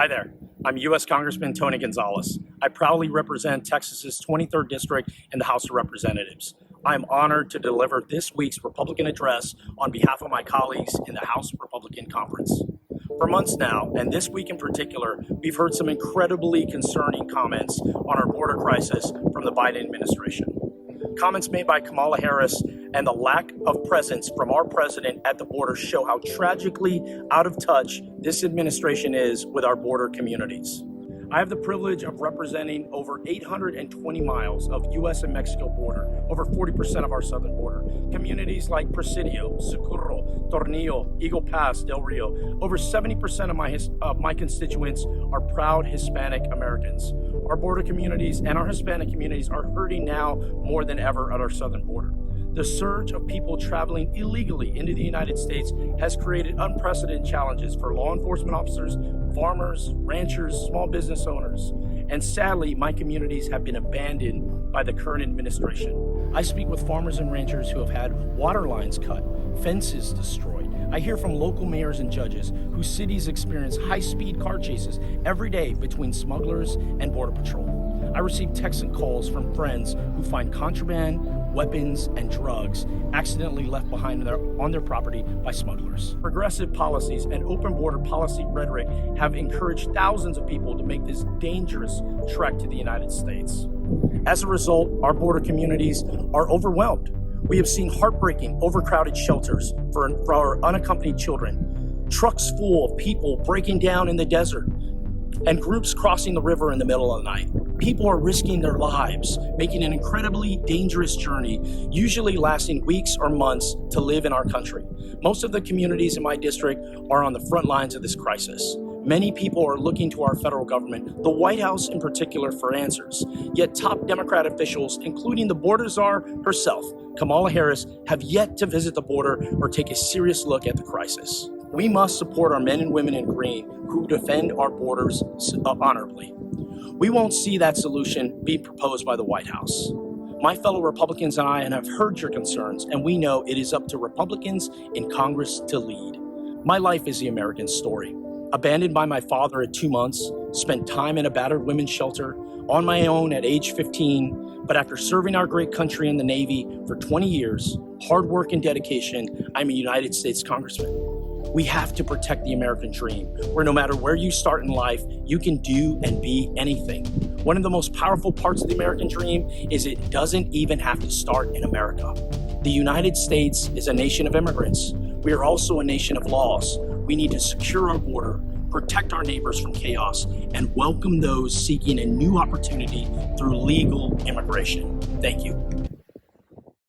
Hi there, I'm U.S. Congressman Tony Gonzales. I proudly represent Texas's 23rd District in the House of Representatives. I am honored to deliver this week's Republican address on behalf of my colleagues in the House Republican Conference. For months now, and this week in particular, we've heard some incredibly concerning comments on our border crisis from the Biden administration. Comments made by Kamala Harris and the lack of presence from our president at the border show how tragically out of touch this administration is with our border communities. I have the privilege of representing over 820 miles of U.S. and Mexico border, over 40% of our southern border. Communities like Presidio, Socorro, Tornillo, Eagle Pass, Del Rio. Over 70% of my constituents are proud Hispanic Americans. Our border communities and our Hispanic communities are hurting now more than ever at our southern border. The surge of people traveling illegally into the United States has created unprecedented challenges for law enforcement officers, farmers, ranchers, small business owners. And sadly, my communities have been abandoned by the current administration. I speak with farmers and ranchers who have had water lines cut, fences destroyed. I hear from local mayors and judges whose cities experience high-speed car chases every day between smugglers and Border Patrol. I receive texts and calls from friends who find contraband, weapons, and drugs accidentally left behind on their property by smugglers. Progressive policies and open border policy rhetoric have encouraged thousands of people to make this dangerous trek to the United States. As a result, our border communities are overwhelmed. We have seen heartbreaking, overcrowded shelters for our unaccompanied children, trucks full of people breaking down in the desert, and groups crossing the river in the middle of the night. People are risking their lives, making an incredibly dangerous journey, usually lasting weeks or months to live in our country. Most of the communities in my district are on the front lines of this crisis. Many people are looking to our federal government, the White House in particular, for answers. Yet top Democrat officials, including the border czar herself, Kamala Harris, have yet to visit the border or take a serious look at the crisis. We must support our men and women in green who defend our borders honorably. We won't see that solution being proposed by the White House. My fellow Republicans and I have heard your concerns, and we know it is up to Republicans in Congress to lead. My life is the American story. Abandoned by my father at 2 months, spent time in a battered women's shelter, on my own at age 15, but after serving our great country in the Navy for 20 years, hard work and dedication, I'm a United States Congressman. We have to protect the American dream, where no matter where you start in life, you can do and be anything. One of the most powerful parts of the American dream is it doesn't even have to start in America. The United States is a nation of immigrants. We are also a nation of laws. We need to secure our border, protect our neighbors from chaos, and welcome those seeking a new opportunity through legal immigration. Thank you.